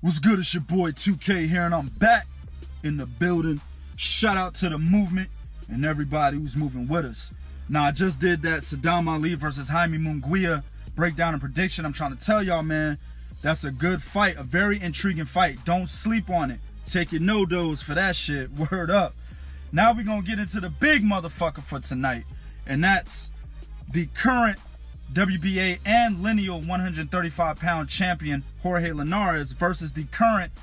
What's good? It's your boy 2K here, and I'm back in the building. Shout out to the movement and everybody who's moving with us. Now, I just did that Saddam Ali versus Jaime Munguia breakdown and prediction. I'm trying to tell y'all, man, that's a good fight, a very intriguing fight. Don't sleep on it. Take your no-dos for that shit. Word up. Now we're going to get into the big motherfucker for tonight, and that's the current WBA and lineal 135-pound champion Jorge Linares versus the current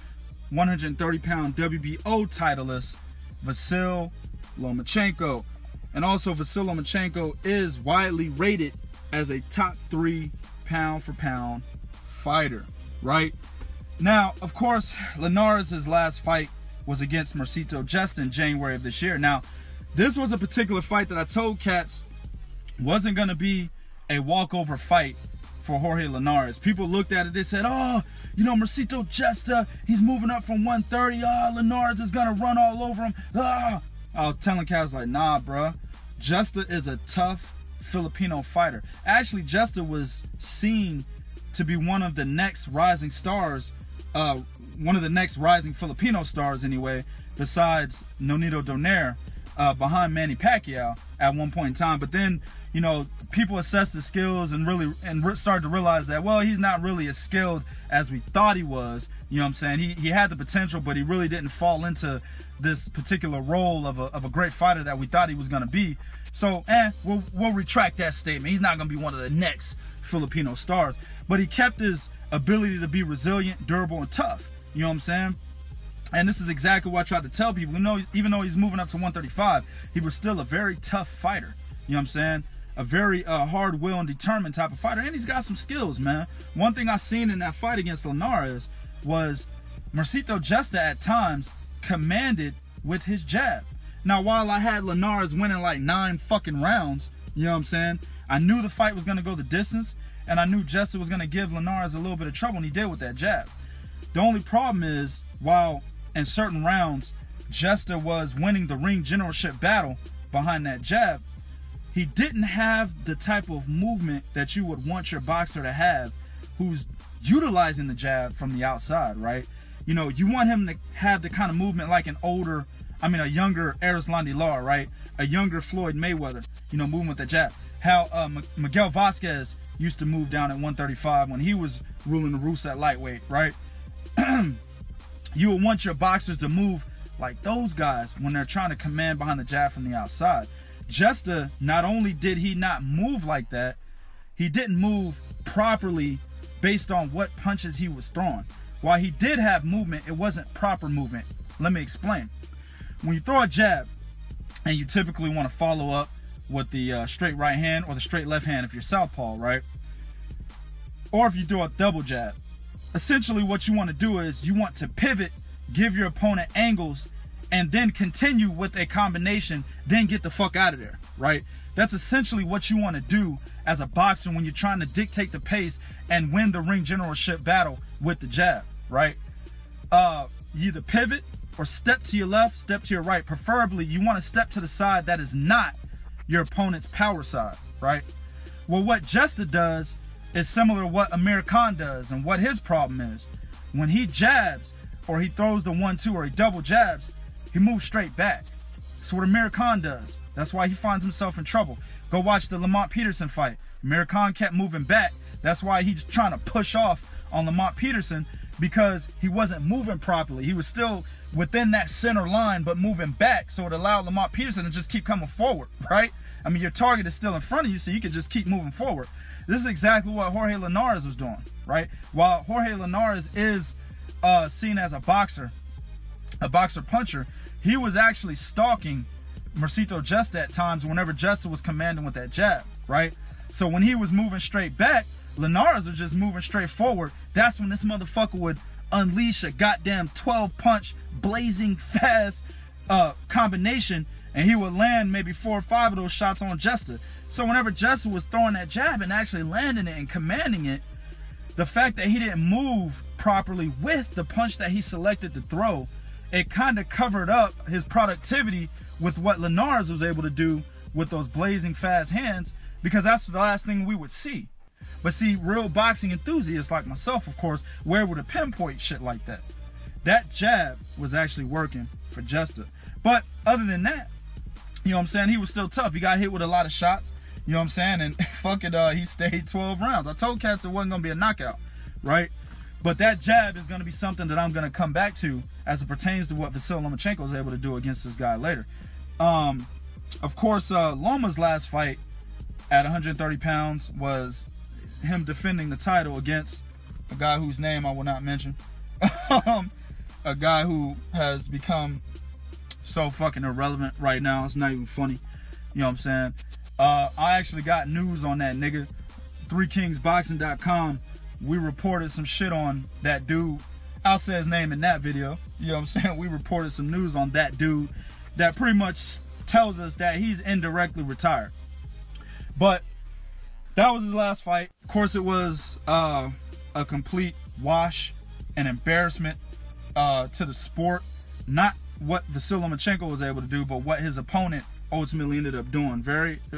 130-pound WBO titleist Vasyl Lomachenko. And also, Vasyl Lomachenko is widely rated as a top 3 pound-for-pound fighter, right? Now, of course, Linares' last fight was against Mercito Justa in January of this year. Now, this was a particular fight that I told cats wasn't going to be a walkover fight for Jorge Linares. People looked at it, they said, oh, you know, Mercito Justa, he's moving up from 130. Oh, Linares is gonna run all over him. Ah. I was telling cats like, nah, bruh. Justa is a tough Filipino fighter. Actually, Justa was seen to be one of the next rising stars, one of the next rising Filipino stars anyway, besides Nonito Donaire, behind Manny Pacquiao at one point in time. But then, you know, people assessed his skills and started to realize that, well, he's not really as skilled as we thought he was. You know what I'm saying? He had the potential, but he really didn't fall into this particular role of a great fighter that we thought he was going to be. So, we'll retract that statement. He's not going to be one of the next Filipino stars. But he kept his ability to be resilient, durable, and tough. You know what I'm saying? And this is exactly what I tried to tell people. You know, even though he's moving up to 135, he was still a very tough fighter. You know what I'm saying? A very hard will and determined type of fighter. And he's got some skills, man. One thing I seen in that fight against Linares was Mercito Justa at times commanded with his jab. Now, while I had Linares winning like 9 fucking rounds, you know what I'm saying? I knew the fight was going to go the distance, and I knew Justa was going to give Linares a little bit of trouble, and he did with that jab. The only problem is, while in certain rounds, Justa was winning the ring generalship battle behind that jab, he didn't have the type of movement that you would want your boxer to have who's utilizing the jab from the outside, right? You know, you want him to have the kind of movement like a younger Erislandy Lara, right? A younger Floyd Mayweather, you know, moving with the jab. How Miguel Vasquez used to move down at 135 when he was ruling the roost at lightweight, right? You would want your boxers to move like those guys when they're trying to command behind the jab from the outside. Justa, not only did he not move like that, he didn't move properly based on what punches he was throwing. While he did have movement, it wasn't proper movement. Let me explain. When you throw a jab, and you typically want to follow up with the straight right hand or the straight left hand if you're southpaw, right? Or if you throw a double jab. Essentially what you want to do is you want to pivot, give your opponent angles, and then continue with a combination, then get the fuck out of there, right? That's essentially what you want to do as a boxer when you're trying to dictate the pace and win the ring generalship battle with the jab, right? You either pivot or step to your left, step to your right. Preferably, you want to step to the side that is not your opponent's power side, right? Well, what Justa does is similar to what Amir Khan does, and what his problem is. When he jabs, or he throws the 1-2, or he double jabs, he moves straight back. That's what Amir Khan does. That's why he finds himself in trouble. Go watch the Lamont Peterson fight. Amir Khan kept moving back. That's why he's trying to push off on Lamont Peterson, because he wasn't moving properly. He was still within that center line, but moving back, so it allowed Lamont Peterson to just keep coming forward, right? I mean, your target is still in front of you, so you can just keep moving forward. This is exactly what Jorge Linares was doing, right? While Jorge Linares is seen as a boxer puncher, he was actually stalking Mercito Justa at times whenever Justa was commanding with that jab, right? So when he was moving straight back, Linares was just moving straight forward. That's when this motherfucker would unleash a goddamn 12-punch, blazing fast combination, and he would land maybe 4 or 5 of those shots on Justa. So whenever Justa was throwing that jab and actually landing it and commanding it, the fact that he didn't move properly with the punch that he selected to throw, it kind of covered up his productivity with what Linares was able to do with those blazing fast hands, because that's the last thing we would see. But see, real boxing enthusiasts like myself, of course, were able to pinpoint shit like that. That jab was actually working for Jester. But other than that, you know what I'm saying, he was still tough. He got hit with a lot of shots, you know what I'm saying, and fucking he stayed 12 rounds. I told cats it wasn't going to be a knockout, right? But that jab is going to be something that I'm going to come back to as it pertains to what Vasyl Lomachenko was able to do against this guy later. Of course, Loma's last fight at 130 pounds was him defending the title against a guy whose name I will not mention. A guy who has become so fucking irrelevant right now. It's not even funny. You know what I'm saying? I actually got news on that nigga. 3kingsboxing.com. We reported some shit on that dude. I'll say his name in that video. You know what I'm saying? We reported some news on that dude that pretty much tells us that he's indirectly retired. But that was his last fight. Of course, it was a complete wash, an embarrassment to the sport. Not what Vasyl Lomachenko was able to do, but what his opponent ultimately ended up doing.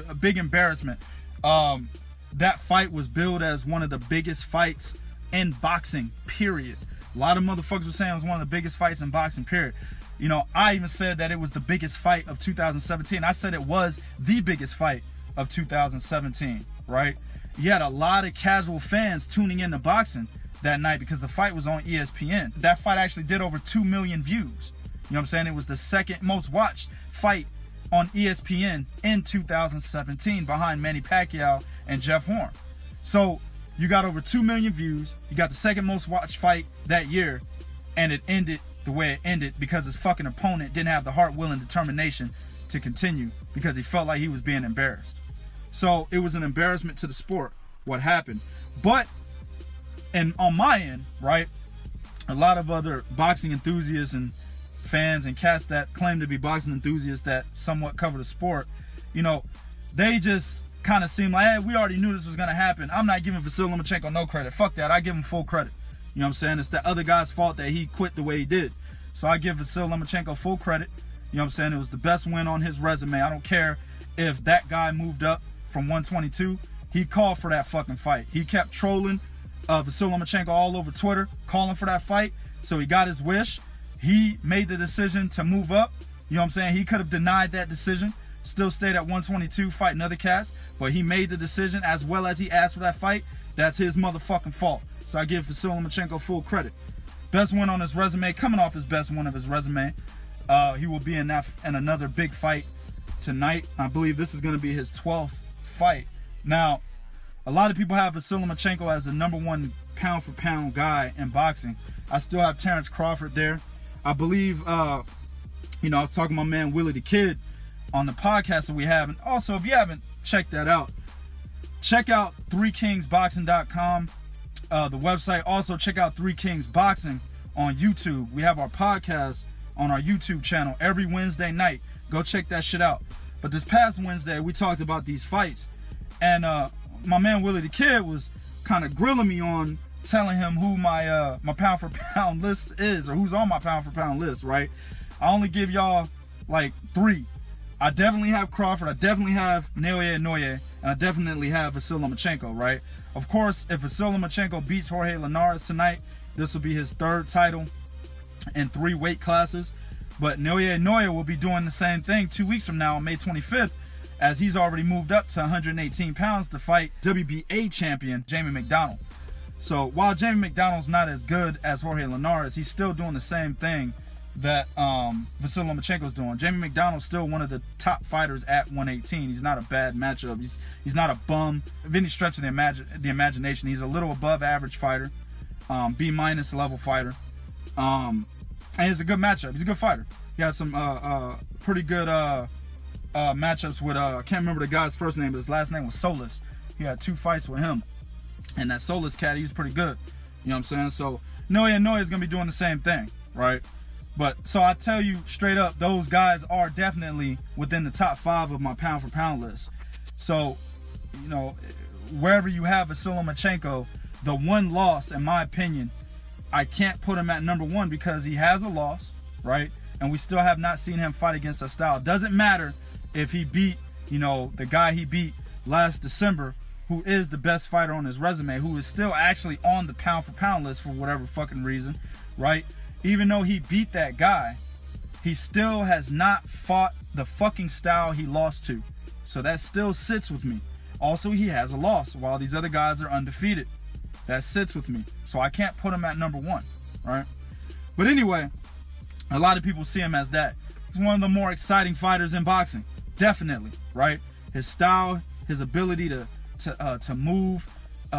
A big embarrassment. That fight was billed as one of the biggest fights in boxing, period. A lot of motherfuckers were saying it was one of the biggest fights in boxing, period. You know, I even said that it was the biggest fight of 2017. I said it was the biggest fight of 2017, right? You had a lot of casual fans tuning into boxing that night because the fight was on ESPN. That fight actually did over 2 million views. You know what I'm saying? It was the second most watched fight on ESPN in 2017 behind Manny Pacquiao and Jeff Horn. So you got over 2 million views. You got the second most watched fight that year, and it ended the way it ended because his fucking opponent didn't have the heart, will, and determination to continue because he felt like he was being embarrassed. So it was an embarrassment to the sport what happened. But, and on my end, right, a lot of other boxing enthusiasts and fans and cats that claim to be boxing enthusiasts that somewhat cover the sport, you know, they just kind of seem like, hey, we already knew this was going to happen. I'm not giving Vasyl Lomachenko no credit. Fuck that. I give him full credit. You know what I'm saying? It's the other guy's fault that he quit the way he did. So I give Vasyl Lomachenko full credit. You know what I'm saying? It was the best win on his resume. I don't care if that guy moved up from 122. He called for that fucking fight. He kept trolling Vasyl Lomachenko all over Twitter, calling for that fight. So he got his wish. He made the decision to move up. You know what I'm saying? He could have denied that decision, still stayed at 122 fighting other cats, but he made the decision as well as he asked for that fight. That's his motherfucking fault. So I give Vasyl Lomachenko full credit. Best win on his resume, coming off his best win of his resume. He will be in another big fight tonight. I believe this is going to be his 12th fight. Now, a lot of people have Vasyl Lomachenko as the #1 pound-for-pound guy in boxing. I still have Terrence Crawford there. I believe, you know, I was talking to my man Willie the Kid on the podcast that we have. And also, if you haven't checked that out, check out 3kingsboxing.com, the website. Also, check out 3 Kings Boxing on YouTube. We have our podcast on our YouTube channel every Wednesday night. Go check that shit out. But this past Wednesday, we talked about these fights. And my man Willie the Kid was kind of grilling me on telling him who my my pound-for-pound list is, or who's on my pound-for-pound list, right? I only give y'all like 3. I definitely have Crawford, I definitely have Naoya Inoue, and I definitely have Vasyl Lomachenko, right? Of course, if Vasyl Lomachenko beats Jorge Linares tonight, this will be his 3rd title in 3 weight classes. But Naoya Inoue will be doing the same thing 2 weeks from now on May 25th, as he's already moved up to 118 pounds to fight WBA champion Jamie McDonald. So while Jamie McDonald's not as good as Jorge Linares, he's still doing the same thing that Vasyl Lomachenko's doing. Jamie McDonald's still one of the top fighters at 118. He's not a bad matchup. He's not a bum. If any stretch of the imagination, he's a little above average fighter, B- level fighter, and he's a good matchup. He's a good fighter. He has some pretty good matchups with I can't remember the guy's first name, but his last name was Solis. He had 2 fights with him. And that Solis cat, he's pretty good. You know what I'm saying? So Naoya Inoue is going to be doing the same thing, right? But so I tell you straight up, those guys are definitely within the top 5 of my pound-for-pound list. So, you know, wherever you have Vasyl Lomachenko, the one loss, in my opinion, I can't put him at #1 because he has a loss, right? And we still have not seen him fight against a style. Doesn't matter if he beat, you know, the guy he beat last December, who is the best fighter on his resume, who is still actually on the pound for pound list for whatever fucking reason, right? Even though he beat that guy, he still has not fought the fucking style he lost to. So that still sits with me. Also, he has a loss while these other guys are undefeated. That sits with me. So I can't put him at number 1, right? But anyway, a lot of people see him as that. He's one of the more exciting fighters in boxing. Definitely, right? His style, his ability to move,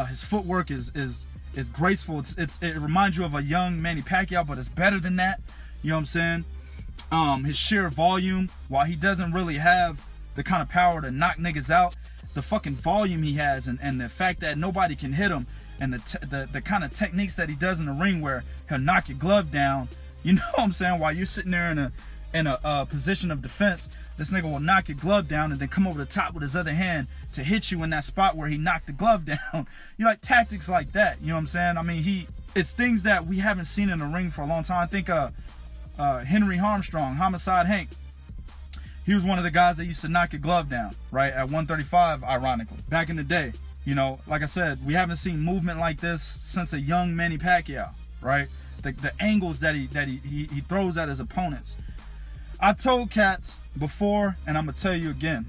his footwork is graceful. It reminds you of a young Manny Pacquiao, but it's better than that. You know what I'm saying? His sheer volume, while he doesn't really have the kind of power to knock niggas out, the fucking volume he has, and the fact that nobody can hit him, and the kind of techniques that he does in the ring where he'll knock your glove down, you know what I'm saying, while you're sitting there in a position of defense, this nigga will knock your glove down and then come over the top with his other hand to hit you in that spot where he knocked the glove down. You like tactics like that, you know what I'm saying? I mean, it's things that we haven't seen in the ring for a long time. I think Henry Armstrong, Homicide Hank, he was one of the guys that used to knock your glove down, right, at 135, ironically, back in the day. You know, like I said, we haven't seen movement like this since a young Manny Pacquiao, right? The angles that he throws at his opponents. I told cats before, and I'm gonna tell you again.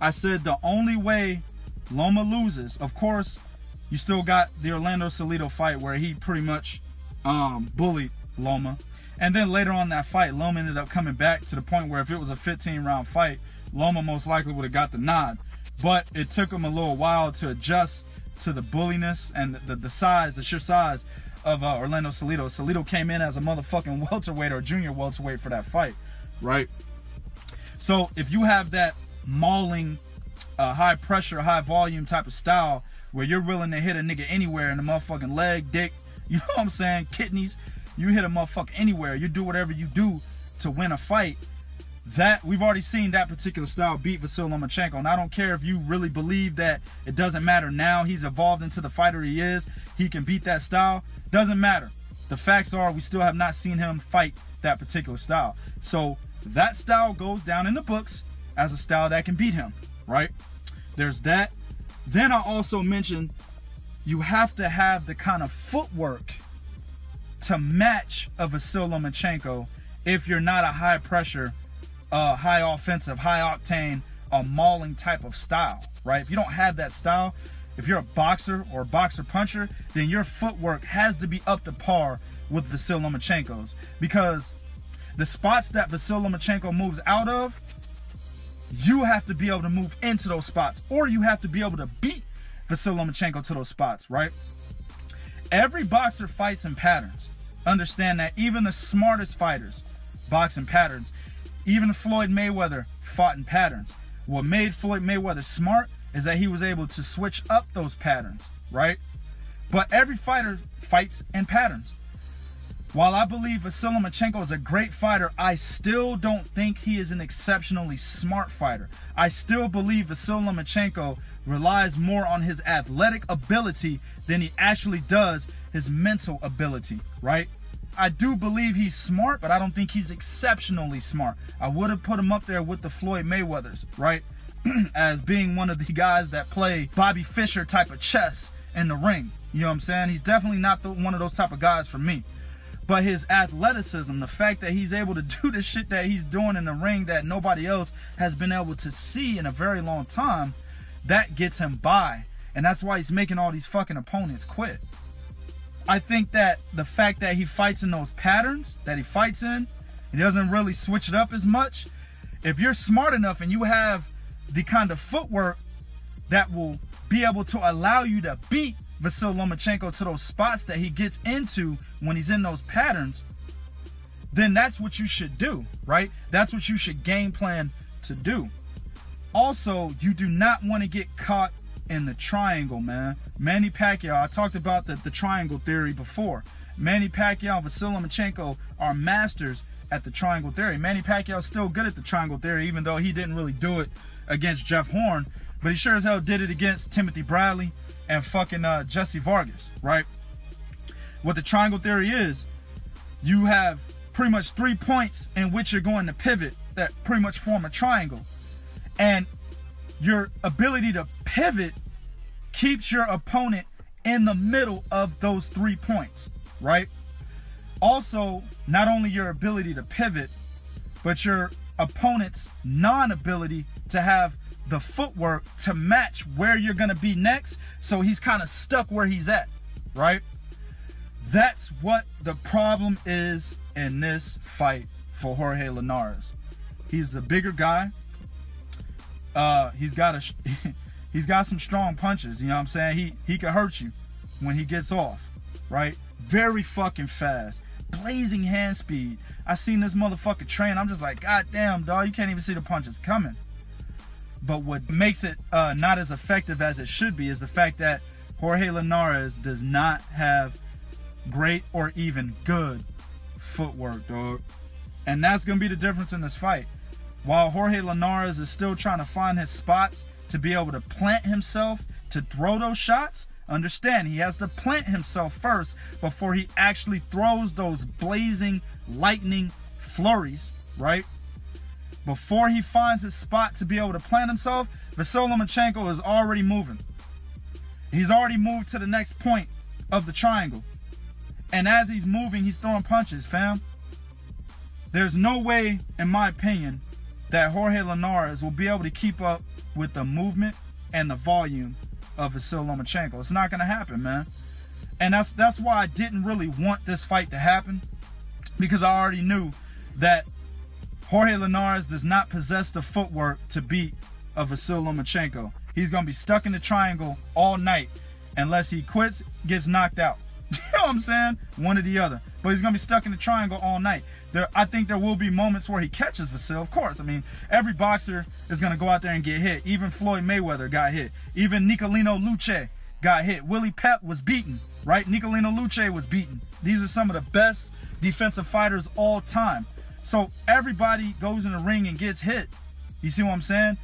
I said the only way Loma loses, of course, you still got the Orlando Salido fight where he pretty much bullied Loma. And then later on in that fight, Loma ended up coming back to the point where if it was a 15-round fight, Loma most likely would have got the nod. But it took him a little while to adjust to the bulliness and the sheer size of Orlando Salido. Salido came in as a motherfucking welterweight or junior welterweight for that fight, right? So if you have that mauling, high pressure, high volume type of style where you're willing to hit a nigga anywhere in the motherfucking leg, dick, you know what I'm saying, kidneys, you hit a motherfucker anywhere, you do whatever you do to win a fight, that we've already seen that particular style beat Vasyl Lomachenko. And I don't care if you really believe that it doesn't matter now, he's evolved into the fighter he is, he can beat that style, doesn't matter. The facts are we still have not seen him fight that particular style. So that style goes down in the books as a style that can beat him, right? There's that. Then I also mentioned you have to have the kind of footwork to match a Vasyl Lomachenko if you're not a high pressure, high offensive, high octane, mauling type of style, right? If you don't have that style, if you're a boxer or a boxer puncher, then your footwork has to be up to par with Vasyl Lomachenko's, because the spots that Vasyl Lomachenko moves out of, you have to be able to move into those spots, or you have to be able to beat Vasyl Lomachenko to those spots, right? Every boxer fights in patterns. Understand that even the smartest fighters box in patterns. Even Floyd Mayweather fought in patterns. What made Floyd Mayweather smart is that he was able to switch up those patterns, right? But every fighter fights in patterns. While I believe Vasyl Lomachenko is a great fighter, I still don't think he is an exceptionally smart fighter. I still believe Vasyl Lomachenko relies more on his athletic ability than he actually does his mental ability, right? I do believe he's smart, but I don't think he's exceptionally smart. I would have put him up there with the Floyd Mayweathers, right? As being one of the guys that play Bobby Fischer type of chess in the ring. You know what I'm saying? He's definitely not one of those type of guys for me. But his athleticism, the fact that he's able to do the shit that he's doing in the ring that nobody else has been able to see in a very long time, that gets him by. And that's why he's making all these fucking opponents quit. I think that the fact that he fights in those patterns that he fights in, he doesn't really switch it up as much. If you're smart enough and you have the kind of footwork that will be able to allow you to beat Vasyl Lomachenko to those spots that he gets into when he's in those patterns, then that's what you should do, right? That's what you should game plan to do. Also, you do not want to get caught in the triangle, man. Manny Pacquiao, I talked about the triangle theory before. Manny Pacquiao and Vasyl Lomachenko are masters at the triangle theory. Manny Pacquiao is still good at the triangle theory, even though he didn't really do it against Jeff Horn, but he sure as hell did it against Timothy Bradley and fucking Jesse Vargas, right? What the triangle theory is, you have pretty much 3 points in which you're going to pivot that pretty much form a triangle. And your ability to pivot keeps your opponent in the middle of those 3 points, right? Also, not only your ability to pivot, but your opponent's non-ability to have the footwork to match where you're going to be next, so he's kind of stuck where he's at, right? That's what the problem is in this fight for Jorge Linares. He's the bigger guy. He's got some strong punches, you know what I'm saying? He can hurt you when he gets off, right? Very fucking fast. Blazing hand speed. I seen this motherfucker train. I'm just like, God damn, dog, you can't even see the punches coming. But what makes it not as effective as it should be is the fact that Jorge Linares does not have great or even good footwork, dog. And that's going to be the difference in this fight. While Jorge Linares is still trying to find his spots to be able to plant himself to throw those shots, understand he has to plant himself first before he actually throws those blazing lightning flurries, right? Before he finds his spot to be able to plant himself, Vasyl Lomachenko is already moving. He's already moved to the next point of the triangle. And as he's moving, he's throwing punches, fam. There's no way, in my opinion, that Jorge Linares will be able to keep up with the movement and the volume of Vasyl Lomachenko. It's not going to happen, man. And that's why I didn't really want this fight to happen, because I already knew that Jorge Linares does not possess the footwork to beat a Vasyl Lomachenko. He's going to be stuck in the triangle all night unless he quits, gets knocked out. You know what I'm saying? One or the other. But he's going to be stuck in the triangle all night. I think there will be moments where he catches Vasyl, of course. I mean, every boxer is going to go out there and get hit. Even Floyd Mayweather got hit. Even Nicolino Luce got hit. Willie Pep was beaten, right? Nicolino Luce was beaten. These are some of the best defensive fighters all time. So everybody goes in the ring and gets hit. You see what I'm saying?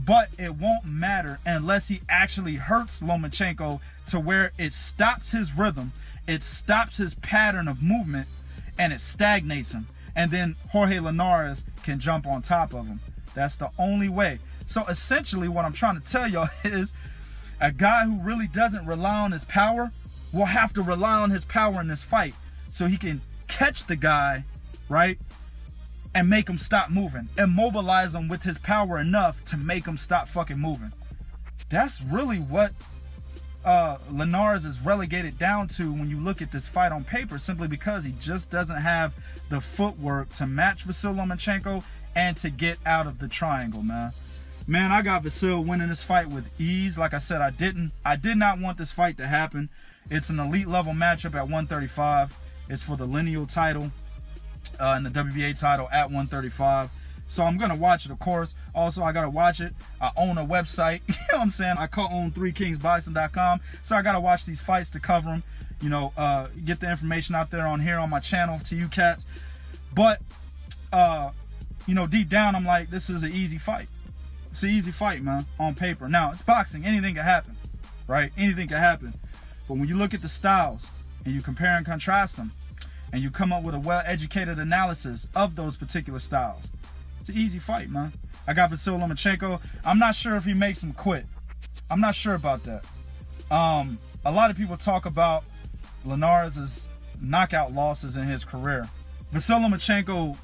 But it won't matter unless he actually hurts Lomachenko to where it stops his rhythm, it stops his pattern of movement, and it stagnates him. And then Jorge Linares can jump on top of him. That's the only way. So essentially what I'm trying to tell y'all is a guy who really doesn't rely on his power will have to rely on his power in this fight so he can catch the guy, right? And make him stop moving. Immobilize him with his power enough to make him stop fucking moving. That's really what Linares is relegated down to when you look at this fight on paper, simply because he just doesn't have the footwork to match Vasyl Lomachenko and to get out of the triangle, man. Man, I got Vasyl winning this fight with ease. Like I said, I did not want this fight to happen. It's an elite level matchup at 135. It's for the lineal title. And the WBA title at 135. So I'm gonna watch it, of course. Also, I gotta watch it. I own a website. You know what I'm saying? I co-own 3kingsboxing.com. So I gotta watch these fights to cover them. You know, get the information out there on here on my channel to you cats. But you know, deep down, I'm like, this is an easy fight. It's an easy fight, man, on paper. Now, it's boxing. Anything can happen, right? Anything can happen. But when you look at the styles and you compare and contrast them, and you come up with a well-educated analysis of those particular styles, it's an easy fight, man. I got Vasyl Lomachenko. I'm not sure if he makes him quit. I'm not sure about that. A lot of people talk about Linares' knockout losses in his career. Vasyl Lomachenko,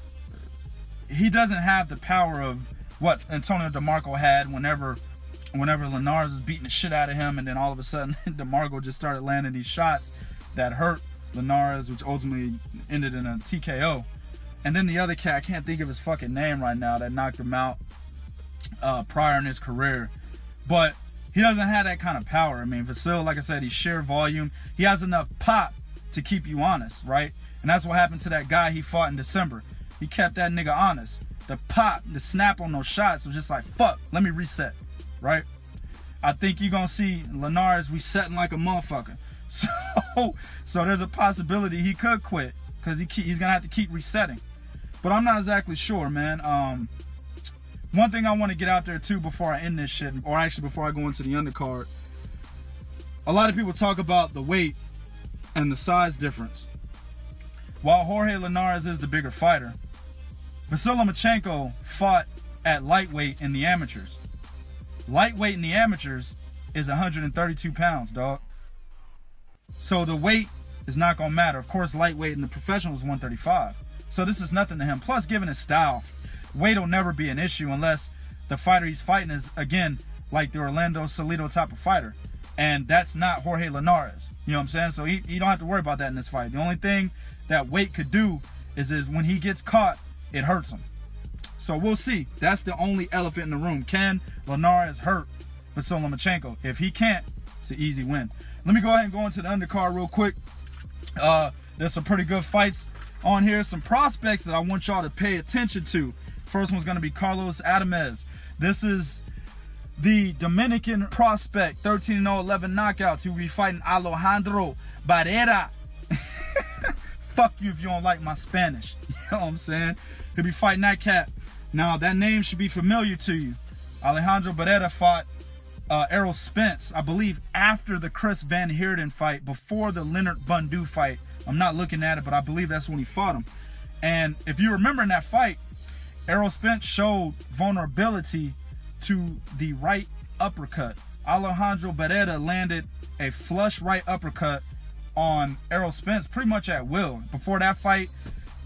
he doesn't have the power of what Antonio DeMarco had whenever Linares was beating the shit out of him, and then all of a sudden DeMarco just started landing these shots that hurt Linares, which ultimately ended in a TKO. And then the other cat, I can't think of his fucking name right now, that knocked him out prior in his career. But he doesn't have that kind of power. I mean, Vasyl, like I said, he's sheer volume. He has enough pop to keep you honest, right? And that's what happened to that guy he fought in December. He kept that nigga honest. The pop, the snap on those shots was just like, fuck, let me reset, right? I think you're going to see Linares resetting like a motherfucker. So there's a possibility he could quit because he's gonna have to keep resetting. But I'm not exactly sure, man. One thing I want to get out there too before I end this shit, or actually before I go into the undercard, a lot of people talk about the weight and the size difference. While Jorge Linares is the bigger fighter, Vasyl Lomachenko fought at lightweight in the amateurs. Lightweight in the amateurs is 132 pounds, dog. So the weight is not going to matter. Of course, lightweight in the professional is 135. So this is nothing to him. Plus, given his style, weight will never be an issue unless the fighter he's fighting is, again, like the Orlando Salido type of fighter. And that's not Jorge Linares. You know what I'm saying? So he don't have to worry about that in this fight. The only thing that weight could do is when he gets caught, it hurts him. So we'll see. That's the only elephant in the room. Can Linares hurt Vasyl Lomachenko? If he can't, it's an easy win. Let me go ahead and go into the undercard real quick. There's some pretty good fights on here. Some prospects that I want y'all to pay attention to. First one's going to be Carlos Adamez. This is the Dominican prospect, 13-0, 11 knockouts. He will be fighting Alejandro Barrera. Fuck you if you don't like my Spanish. You know what I'm saying? He'll be fighting that cat. Now, that name should be familiar to you. Alejandro Barrera fought Errol Spence, I believe, after the Chris Van Heerden fight, before the Leonard Bundu fight. I'm not looking at it, but I believe that's when he fought him. And if you remember in that fight, Errol Spence showed vulnerability to the right uppercut. Alejandro Barrera landed a flush right uppercut on Errol Spence pretty much at will. Before that fight,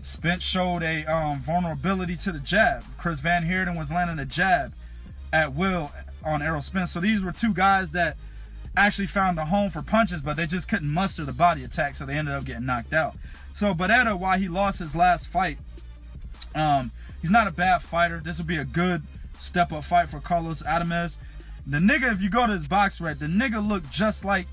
Spence showed a vulnerability to the jab. Chris Van Heerden was landing a jab at will on Errol Spence. So these were two guys that actually found a home for punches, but they just couldn't muster the body attack, so they ended up getting knocked out. So Barrera, while he lost his last fight, he's not a bad fighter. This will be a good step-up fight for Carlos Adamez. The nigga, if you go to his box rec, the nigga looked just like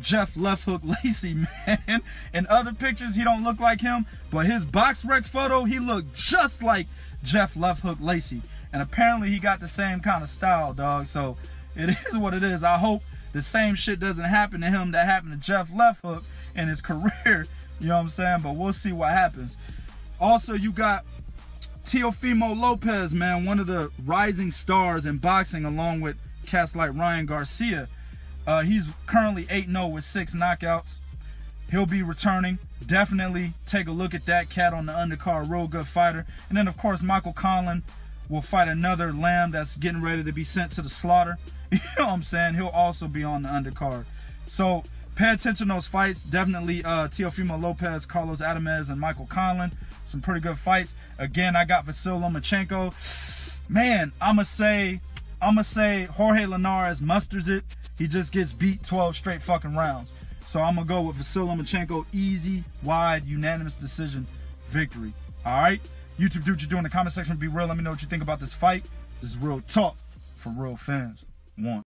Jeff Left Hook Lacey, man. In other pictures, he don't look like him, but his box rec photo, he looked just like Jeff Left Hook Lacey. And apparently he got the same kind of style, dog. So it is what it is. I hope the same shit doesn't happen to him that happened to Jeff Left Hook in his career. You know what I'm saying? But we'll see what happens. Also, you got Teofimo Lopez, man, one of the rising stars in boxing, along with cats like Ryan Garcia. He's currently 8-0 with 6 knockouts. He'll be returning. Definitely take a look at that cat on the undercard. Real good fighter. And then, of course, Michael Conlan will fight another lamb that's getting ready to be sent to the slaughter. You know what I'm saying? He'll also be on the undercard. So pay attention to those fights. Definitely Teofimo Lopez, Carlos Adamez, and Michael Conlan. Some pretty good fights. Again, I got Vasyl Lomachenko. Man, I'ma say Jorge Linares musters it. He just gets beat 12 straight fucking rounds. So I'm gonna go with Vasyl Lomachenko. Easy, wide, unanimous decision victory. All right? YouTube, do what you do in the comment section. Be real. Let me know what you think about this fight. This is real talk for real fans. One.